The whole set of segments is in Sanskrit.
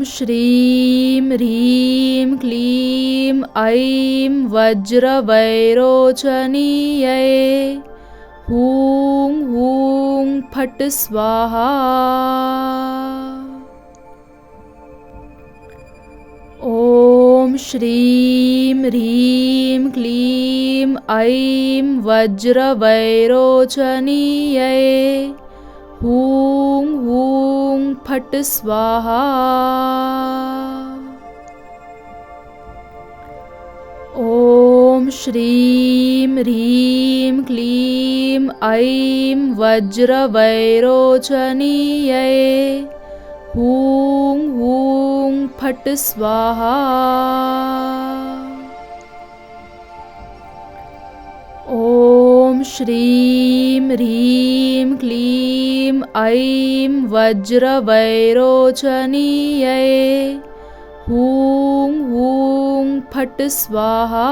श्रीं ह्रीं क्लीं ऐं वज्रवैरोचनीयै हूं हूं फट् स्वाहा। ॐ श्रीं ह्रीं क्लीं ऐं वज्रवैरोचनीयै हूं हूं फट् स्वाहा। ॐ श्रीं ह्रीं क्लीं ऐं वज्रवैरोचनीयै हूं हूं फट् स्वाहा। ॐ श्रीं ह्रीं क्लीं ऐं वज्रवैरोचनीयै हूं हूं फट् स्वाहा।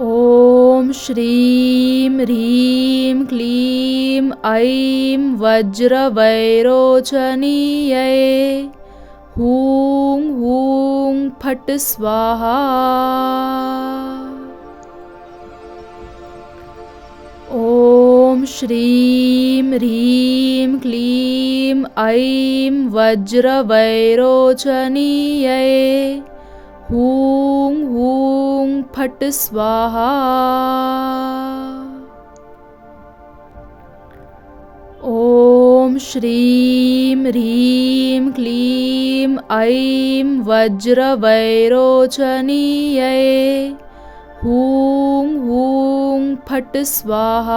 ॐ श्रीं ह्रीं क्लीं ऐं वज्रवैरोचनीयै हूं हूं फट् स्वाहा। ॐ श्रीं ह्रीं क्लीं ऐं वज्रवैरोचनीयै हूं हूं फट् स्वाहा। ॐ श्रीं ह्रीं क्लीं ऐं वज्रवैरोचनीयै हूं हूं फट् स्वाहा।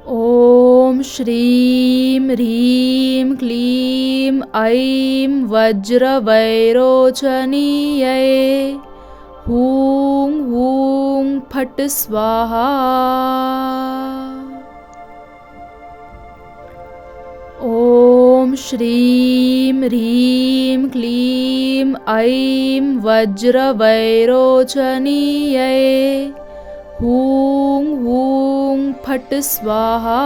ॐ श्रीं ह्रीं क्लीं ऐं वज्रवैरोचनीयै हूं हूं फट् स्वाहा। ॐ श्रीं ह्रीं क्लीं ऐं वज्रवैरोचनीयै हूं हूं फट् स्वाहा।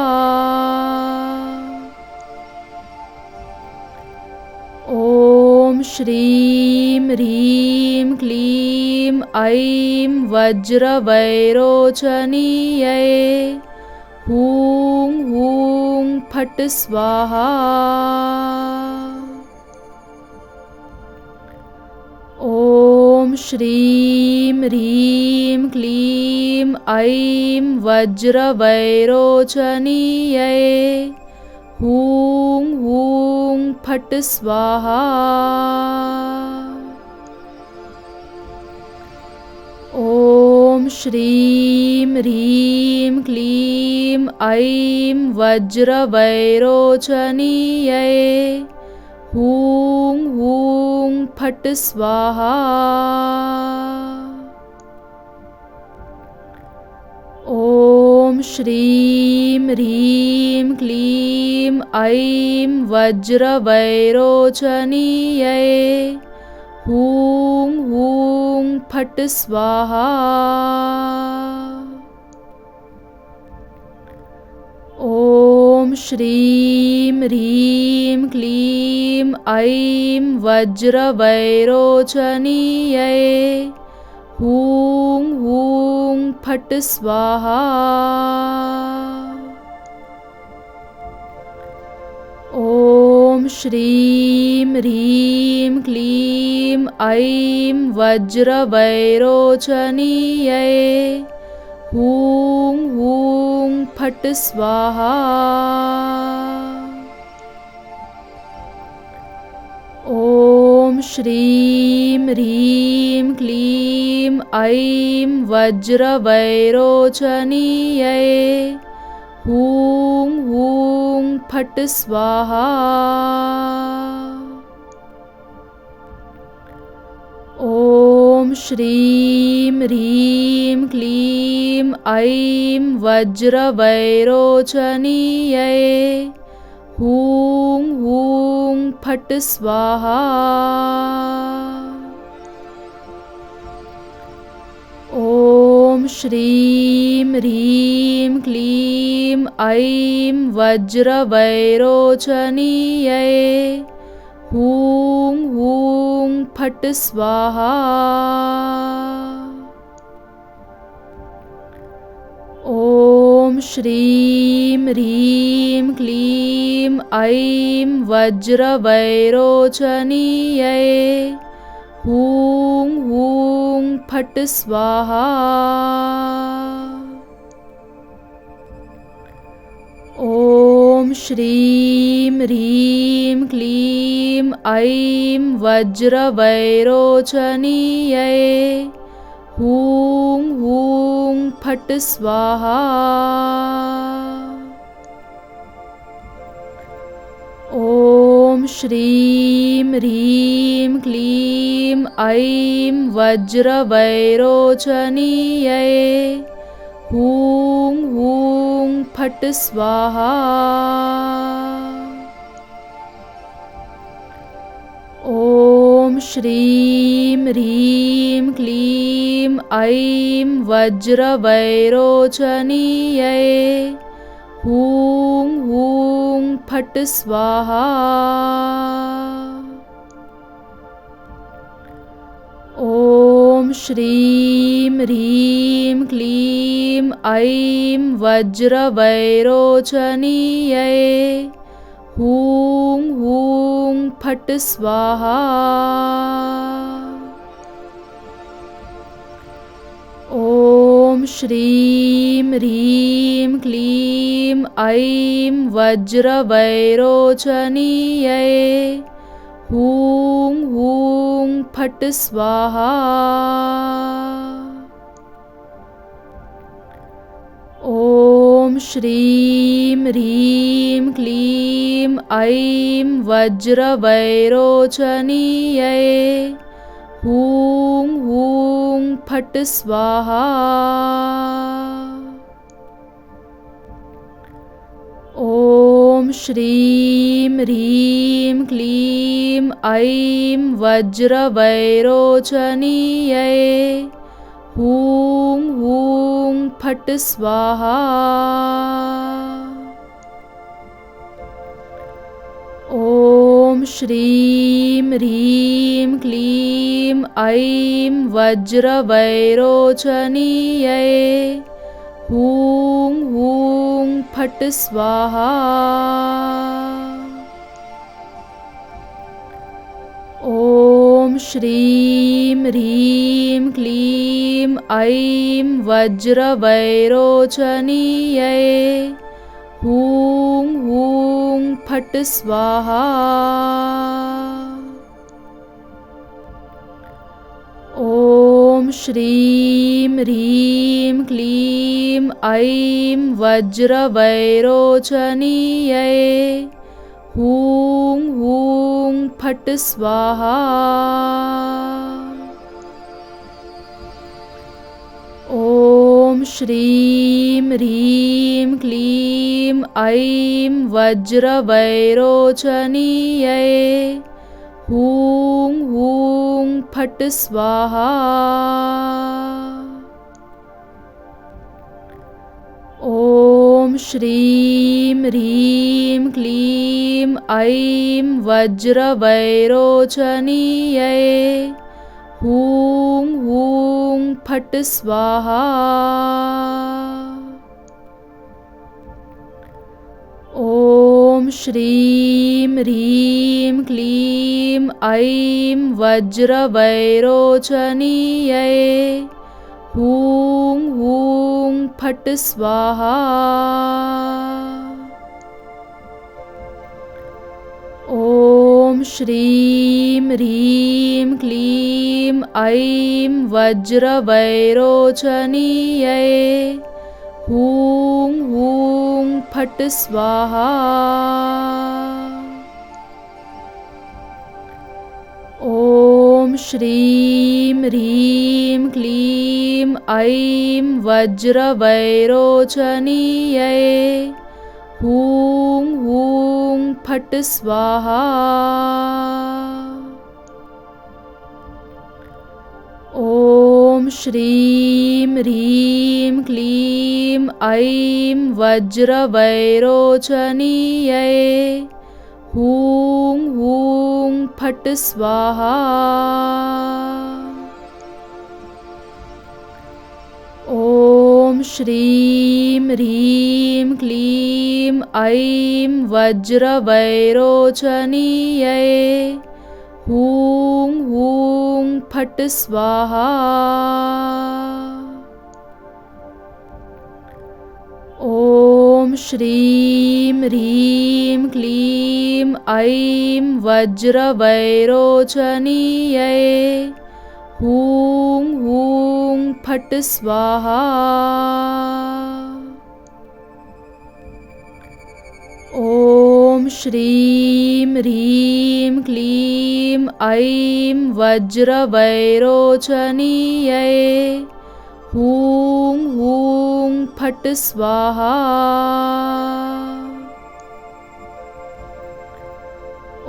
ॐ श्रीं ह्रीं क्लीं ऐं वज्रवैरोचनीयै हूं हूं फट् स्वाहा। ॐ श्रीं ह्रीं क्लीं ऐं वज्रवैरोचनीयै हूं हूं फट् स्वाहा। ॐ श्रीं ह्रीं क्लीं ऐं वज्रवैरोचनीयै हूं हूं फट् स्वाहा। ॐ श्रीं ह्रीं क्लीं ऐं वज्रवैरोचनीयै हूं हूं फट् स्वाहा। ॐ श्रीं ह्रीं क्लीं ऐं वज्रवैरोचनीयै हूं हूं फट् स्वाहा। ॐ श्रीं ह्रीं क्लीं ऐं वज्रवैरोचनीयै हूं हूं फट् स्वाहा। ॐ श्रीं ह्रीं क्लीं ऐं वज्रवैरोचनीयै हूं हूं फट् स्वाहा। ॐ श्रीं ह्रीं क्लीं ऐं वज्रवैरोचनीयै हूं हूं फट् स्वाहा। ॐ श्रीं ह्रीं क्लीं ऐं वज्रवैरोचनीयै हूं हूं फट् स्वाहा। ॐ श्रीं ह्रीं क्लीं ऐं वज्रवैरोचनीयै हूं हूं फट् स्वाहा। ॐ श्रीं ह्रीं क्लीं ऐं वज्रवैरोचनीयै हूं हूं फट् स्वाहा। ॐ श्रीं ह्रीं क्लीं ऐं वज्रवैरोचनीयै हूं हूं फट् स्वाहा। ॐ श्रीं ह्रीं क्लीं ऐं वज्रवैरोचनीयै हूं हूं फट् स्वाहा। ॐ श्रीं ह्रीं क्लीं ऐं वज्रवैरोचनीयै हूं हूं फट् स्वाहा। ॐ श्रीं ह्रीं क्लीं ऐं वज्रवैरोचनीयै हूं हूं फट् स्वाहा। ॐ श्रीं ह्रीं क्लीं ऐं वज्रवैरोचनीयै हूं हूं फट् स्वाहा। ॐ श्रीं ह्रीं क्लीं ऐं वज्रवैरोचनीयै हूं हूं फट् स्वाहा। ॐ श्रीं ह्रीं क्लीं ऐं वज्रवैरोचनीयै हूं हूं फट् स्वाहा। ॐ श्रीं ह्रीं क्लीं ऐं वज्रवैरोचनीयै हूं हूं फट् स्वाहा। ॐ श्रीं ह्रीं क्लीं ऐं वज्रवैरोचनीयै हूं हूं फट् स्वाहा। ॐ श्रीं ह्रीं क्लीं ऐं वज्रवैरोचनीयै हूं हूं फट् स्वाहा। ॐ श्रीं ह्रीं क्लीं ऐं वज्रवैरोचनीयै हूं हूं फट् स्वाहा। ॐ श्रीं ह्रीं क्लीं ऐं वज्रवैरोचनीयै हूं हूं फट् स्वाहा। ॐ श्रीं ह्रीं क्लीं ऐं वज्रवैरोचनीयै हूं हूं फट् स्वाहा। ॐ श्रीं ह्रीं क्लीं ऐं वज्रवैरोचनीयै हूं हूं फट् स्वाहा। ॐ श्रीं ह्रीं क्लीं ऐं वज्रवैरोचनीयै हूं हूं फट् स्वाहा। ॐ श्रीं ह्रीं क्लीं ऐं वज्रवैरोचनीयै हूं हूं फट् स्वाहा। ॐ श्रीं ह्रीं क्लीं ऐं वज्रवैरोचनीयै हूं हूं फट् स्वाहा। ॐ श्रीं ह्रीं क्लीं ऐं वज्रवैरोचनीयै हूं हूं फट् स्वाहा।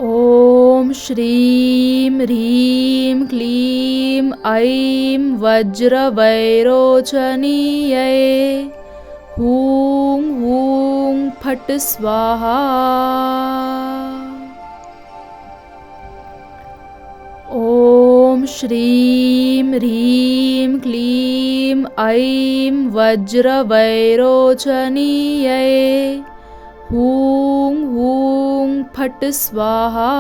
ॐ श्रीं ह्रीं क्लीं ऐं वज्रवैरोचनीयै हूं हूं फट् स्वाहा। ॐ श्रीं ह्रीं क्लीं ऐं वज्रवैरोचनीयै हूं हूं फट् स्वाहा।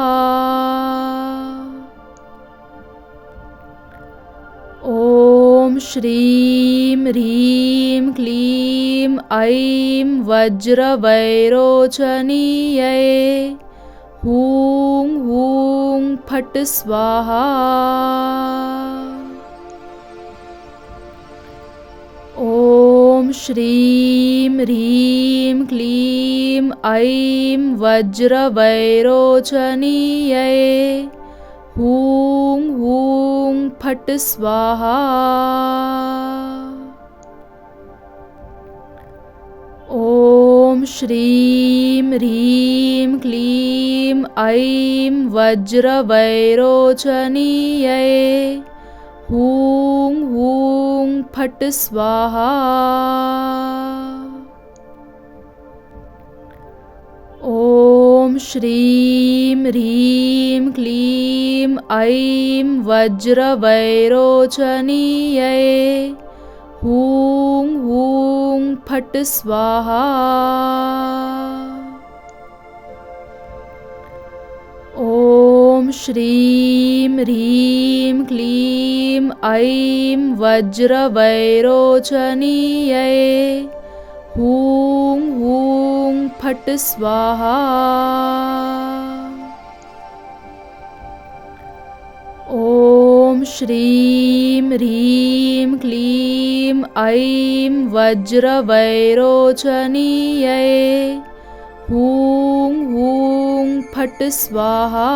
ॐ श्रीं ह्रीं क्लीं ऐं वज्रवैरोचनीयै हूं हूं फट् स्वाहा। ॐ श्रीं ह्रीं क्लीं ऐं वज्रवैरोचनीयै हूं हूं फट् स्वाहा। ॐ श्रीं ह्रीं क्लीं ऐं वज्रवैरोचनीयै हूं हूं फट् स्वाहा। ॐ श्रीं ह्रीं क्लीं ऐं वज्रवैरोचनीयै हूं हूं फट् स्वाहा। ॐ श्रीं ह्रीं क्लीं ऐं वज्रवैरोचनीयै हूं हूं फट् स्वाहा। ॐ श्रीं ह्रीं क्लीं ऐं वज्रवैरोचनीयै हूं हूं फट् स्वाहा।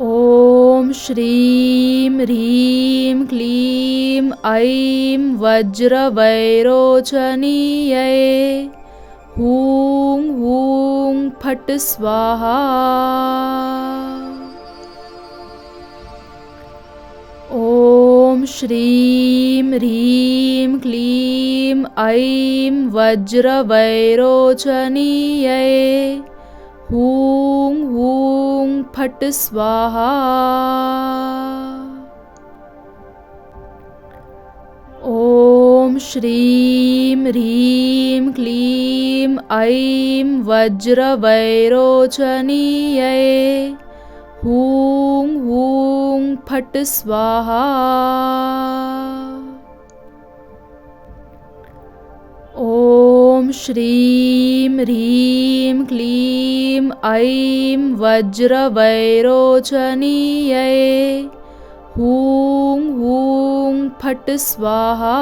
ॐ श्रीं ह्रीं क्लीं ऐं वज्रवैरोचनीयै हूं हूं फट् स्वाहा। ॐ श्रीं ह्रीं क्लीं ऐं वज्रवैरोचनीयै हूं हूं फट् स्वाहा। ॐ श्रीं ह्रीं क्लीं ऐं वज्रवैरोचनीयै हूं हूं फट् स्वाहा। ॐ श्रीं ह्रीं क्लीं ऐं वज्रवैरोचनीयै हूं हूं फट् स्वाहा।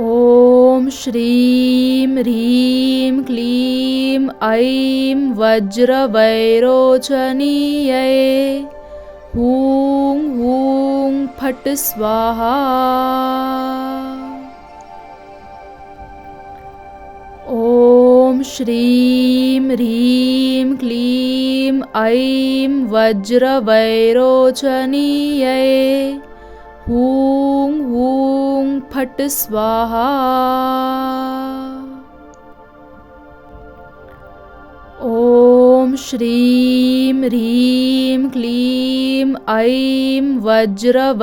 ॐ श्रीं ह्रीं क्लीं ऐं वज्रवैरोचनीयै हूं हूं फट् स्वाहा। ॐ श्रीं ह्रीं क्लीं ऐं वज्रवैरोचनीयै हूं हूं फट् स्वाहा। ॐ श्रीं ह्रीं क्लीं ऐं वज्रवैरोचनीयै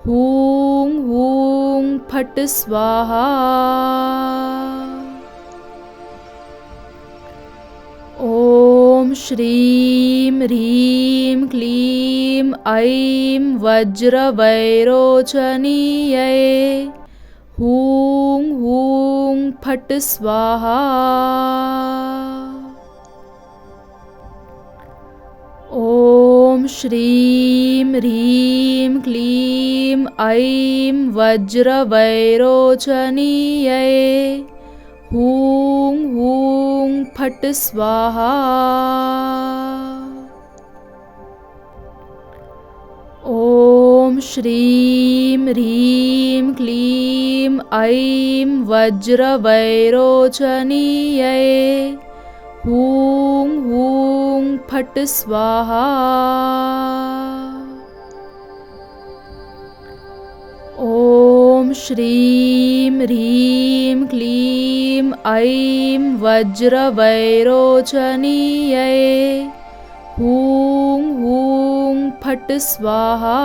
हूं हूं फट् स्वाहा। ॐ श्रीं ह्रीं क्लीं ऐं वज्रवैरोचनीयै हूं हूं फट् स्वाहा। ॐ श्रीं ह्रीं क्लीं ऐं वज्रवैरोचनीयै हूं हूं फट् स्वाहा। ॐ श्रीं ह्रीं क्लीं ऐं वज्रवैरोचनीयै हूं हूं फट् स्वाहा। ॐ श्रीं ह्रीं क्लीं ऐं वज्रवैरोचनीयै हूं हूं फट् स्वाहा।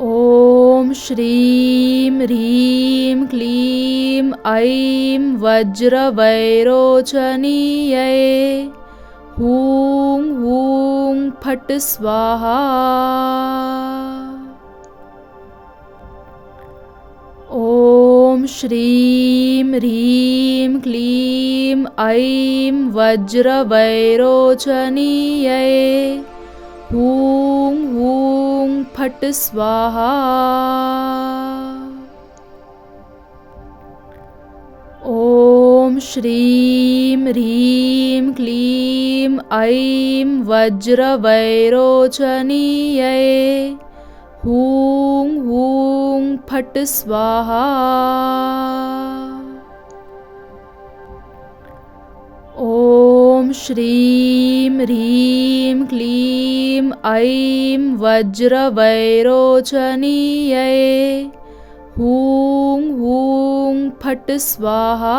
ॐ श्रीं ह्रीं क्लीं ऐं वज्रवैरोचनीयै हूं हूं फट् स्वाहा। ॐ श्रीं ह्रीं क्लीं ऐं वज्रवैरोचनीयै हूं हूं फट् स्वाहा। ॐ श्रीं ह्रीं क्लीं ऐं वज्रवैरोचनीयै हूं हूं फट् स्वाहा। ॐ श्रीं ह्रीं क्लीं ऐं वज्रवैरोचनीयै हूं हूं फट् स्वाहा।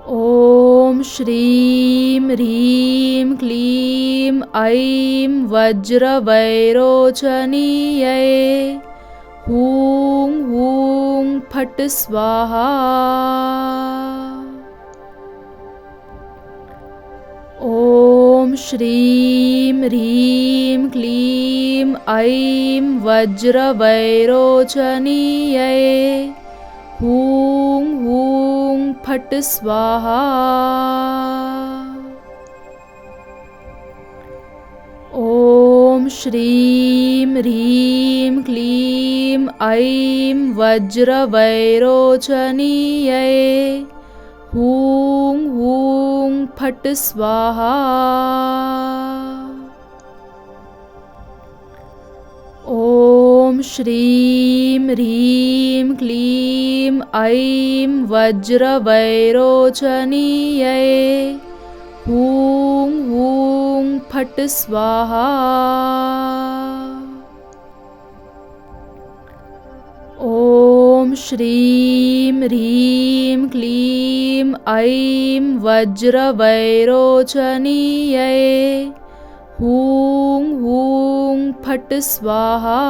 ॐ श्रीं ह्रीं क्लीं ऐं वज्रवैरोचनीयै हूं हूं फट् स्वाहा। ॐ श्रीं ह्रीं क्लीं ऐं वज्रवैरोचनीयै हूं हूं फट् स्वाहा। ॐ श्रीं ह्रीं क्लीं ऐं वज्रवैरोचनीयै हूं हूं फट् स्वाहा। ॐ श्रीं ह्रीं क्लीं ऐं वज्रवैरोचनीयै हूं हूं फट् स्वाहा। ॐ श्रीं ह्रीं क्लीं ऐं वज्रवैरोचनीयै हूं हूं फट् स्वाहा।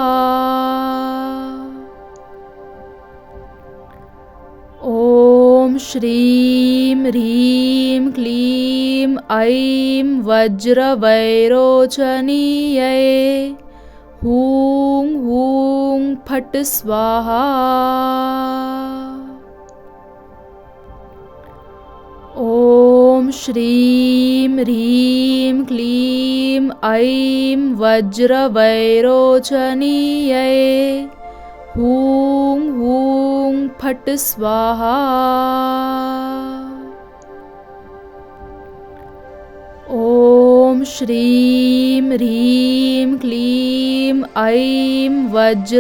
ॐ श्रीं ह्रीं क्लीं ऐं वज्रवैरोचनीयै हूं हूं फट् स्वाहा। ॐ श्रीं ह्रीं क्लीं ऐं वज्रवैरोचनीयै हूं हूं फट् स्वाहा। ॐ श्रीं ह्रीं क्लीं ऐं वज्रवैरोचनीयै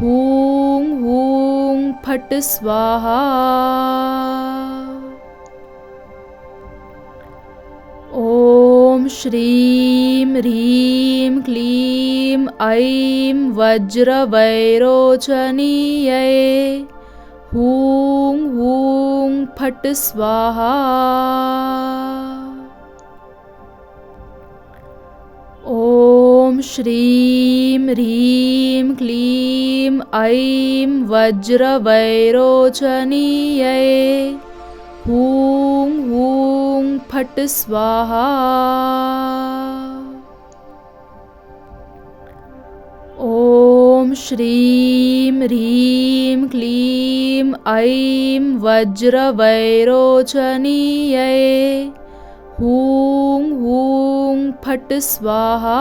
हूं हूं फट् स्वाहा। ॐ श्रीं ह्रीं क्लीं ऐं वज्रवैरोचनीयै हूं हूं फट् स्वाहा। ॐ श्रीं ह्रीं क्लीं ऐं वज्रवैरोचनीयै हूं हूं फट् स्वाहा। ॐ श्रीं ह्रीं क्लीं ऐं वज्रवैरोचनीयै हूं हूं फट् स्वाहा।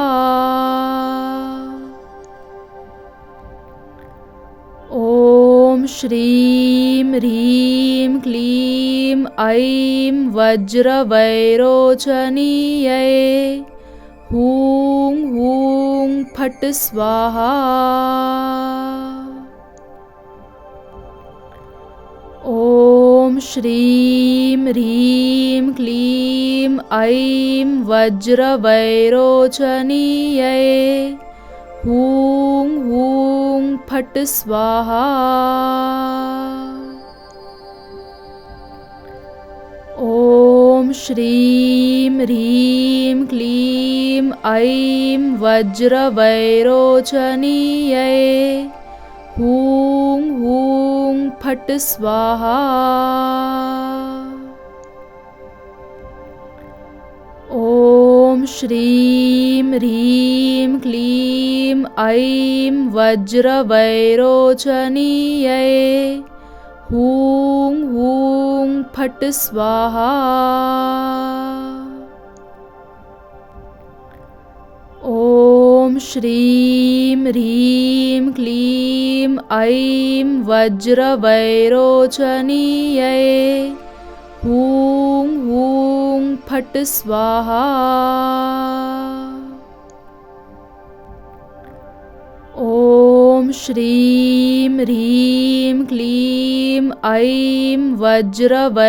ॐ श्रीं ह्रीं क्लीं ऐं वज्रवैरोचनीयै हूं हूं फट् स्वाहा। ॐ श्रीं ह्रीं क्लीं ऐं वज्रवैरोचनीयै हूं हूं फट् स्वाहा। ॐ श्रीं ह्रीं क्लीं ऐं वज्रवैरोचनीयै हूं हूं फट् स्वाहा। ॐ श्रीं ह्रीं क्लीं ऐं वज्रवैरोचनीयै हूं हूं फट् स्वाहा। ॐ श्रीं ह्रीं क्लीं ऐं वज्रवैरोचनीयै हूं हूं फट् स्वाहा। ॐ श्रीं ह्रीं क्लीं ऐं वज्रवैरोचनीयै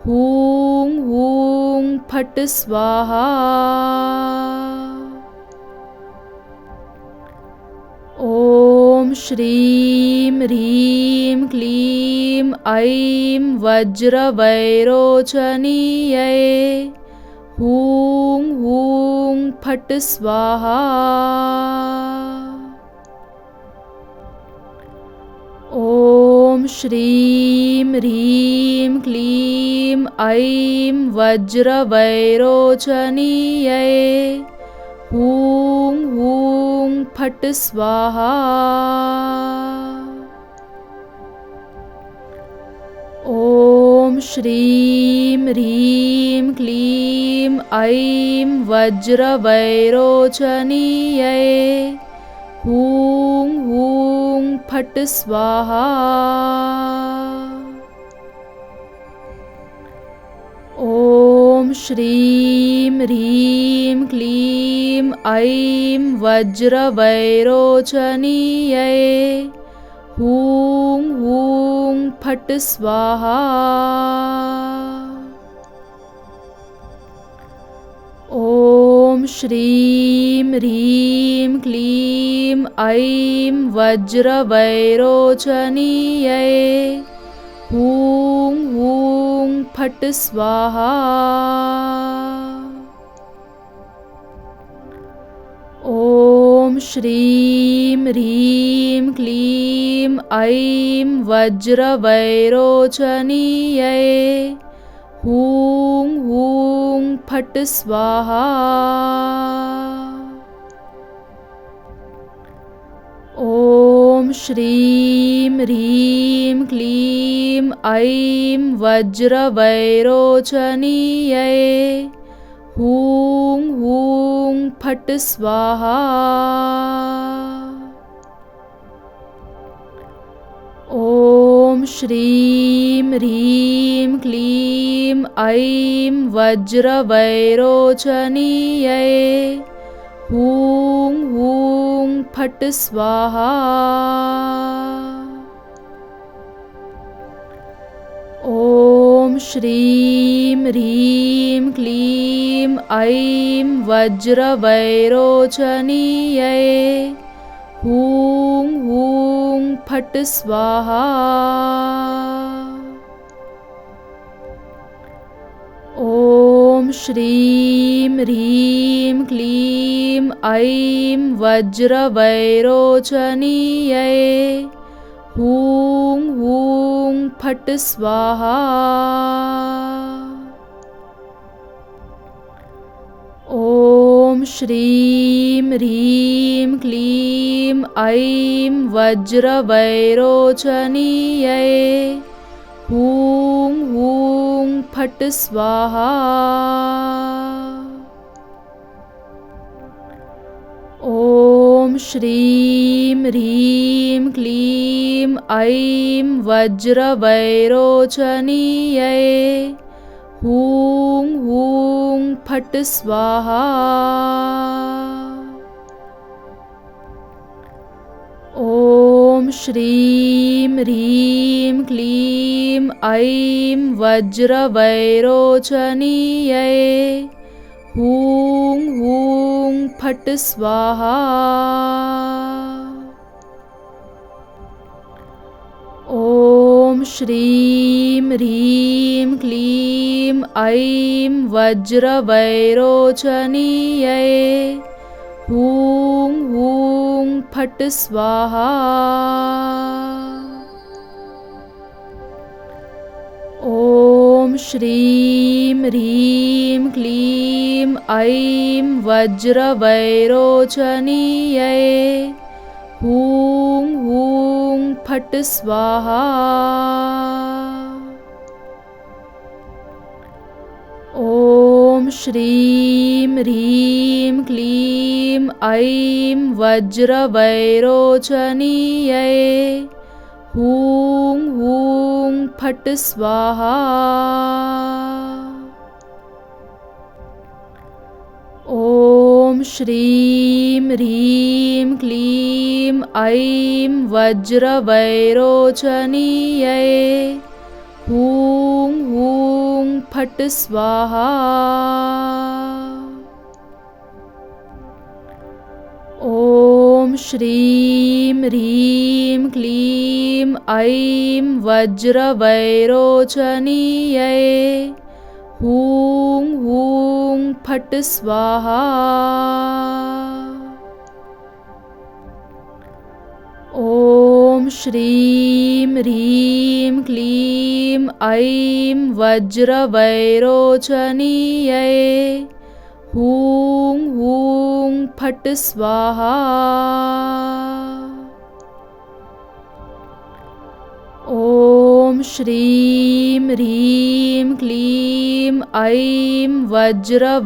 हूं हूं फट् स्वाहा। ॐ श्रीं ह्रीं क्लीं ऐं वज्रवैरोचनीयै हूं हूं फट् स्वाहा। ॐ श्रीं ह्रीं क्लीं ऐं वज्रवैरोचनीयै हूं हूं फट् स्वाहा। ॐ श्रीं ह्रीं क्लीं ऐं वज्रवैरोचनीयै हूं हूं फट् स्वाहा। ॐ श्रीं ह्रीं क्लीं ऐं वज्रवैरोचनीयै हूं हूं फट् स्वाहा। ॐ श्रीं ह्रीं क्लीं ऐं वज्रवैरोचनीयै हूं हूं फट् स्वाहा। ॐ श्रीं ह्रीं क्लीं ऐं वज्रवैरोचनीयै हूं हूं फट् स्वाहा। ॐ श्रीं ह्रीं क्लीं ऐं वज्रवैरोचनीयै हूं हूं फट् स्वाहा। ॐ श्रीं ह्रीं क्लीं ऐं वज्रवैरोचनीयै हूं हूं फट् स्वाहा। ॐ श्रीं ह्रीं क्लीं ऐं वज्रवैरोचनीयै हूं हूं फट् स्वाहा। ॐ श्रीं ह्रीं क्लीं ऐं वज्रवैरोचनीयै हूं हूं फट् स्वाहा। ॐ श्रीं ह्रीं क्लीं ऐं वज्रवैरोचनीयै हूं हूं फट् स्वाहा। ॐ श्रीं ह्रीं क्लीं ऐं वज्रवैरोचनीयै हूं हूं फट् स्वाहा। ॐ श्रीं ह्रीं क्लीं ऐं वज्रवैरोचनीयै हूं हूं फट् स्वाहा। ॐ श्रीं ह्रीं क्लीं ऐं वज्रवैरोचनीयै हूं हूं फट् स्वाहा। ॐ श्रीं ह्रीं क्लीं ऐं वज्रवैरोचनीयै हूं हूं फट् स्वाहा। ॐ श्रीं ह्रीं क्लीं ऐं वज्रवैरोचनीयै हूं हूं फट् स्वाहा। ॐ श्रीं ह्रीं क्लीं ऐं वज्रवैरोचनीयै हूं हूं फट् स्वाहा। ॐ श्रीं ह्रीं क्लीं ऐं वज्रवैरोचनीयै हूं हूं फट् स्वाहा। ॐ श्रीं ह्रीं क्लीं ऐं वज्रवैरोचनीयै हूं हूं फट् स्वाहा। ॐ श्रीं ह्रीं क्लीं ऐं वज्रवैरोचनीयै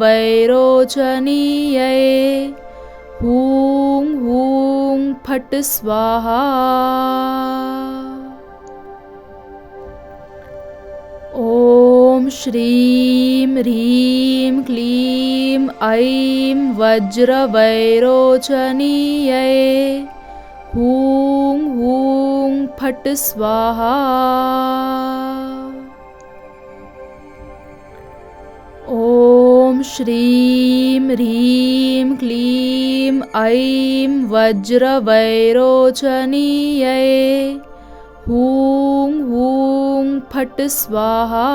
हूं हूं फट् स्वाहा। ॐ श्रीं ह्रीं क्लीं ऐं वज्रवैरोचनीयै हूं हूं फट् स्वाहा। ॐ श्रीं ह्रीं क्लीं ऐं वज्रवैरोचनीयै हूं हूं फट् स्वाहा।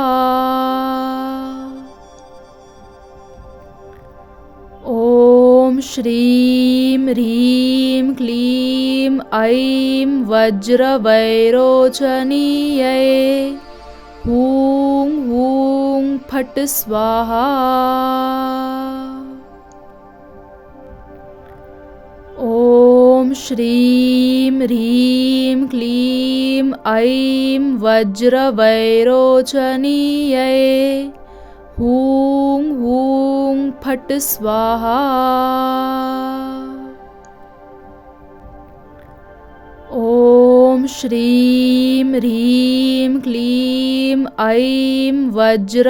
ॐ श्रीं ह्रीं क्लीं ऐं वज्रवैरोचनीयै हूं हूं फट् स्वाहा। ॐ श्रीं ह्रीं क्लीं ऐं वज्रवैरोचनीयै हूं हूं फट् स्वाहा। ॐ श्रीं ह्रीं क्लीं ऐं वज्रवैरोचनीयै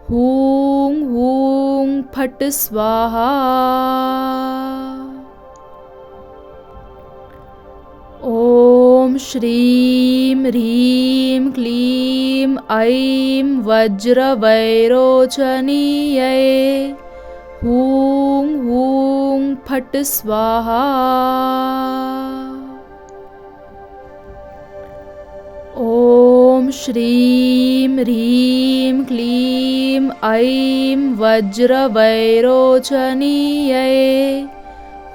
हूं हूं फट् स्वाहा। ॐ श्रीं ह्रीं क्लीं ऐं वज्रवैरोचनीयै हूं हूं फट् स्वाहा। ॐ श्रीं ह्रीं क्लीं ऐं वज्रवैरोचनीयै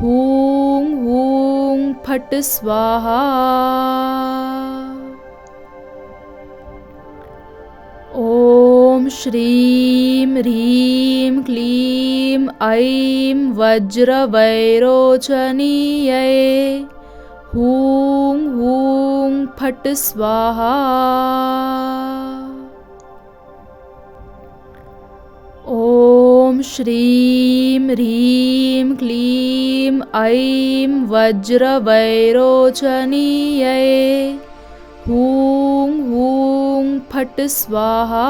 हूं हूं फट् स्वाहा। ॐ श्रीं ह्रीं क्लीं ऐं वज्रवैरोचनीयै हूं हूं फट् स्वाहा। ॐ श्रीं ह्रीं क्लीं ऐं वज्रवैरोचनीयै हूं हूं फट् स्वाहा।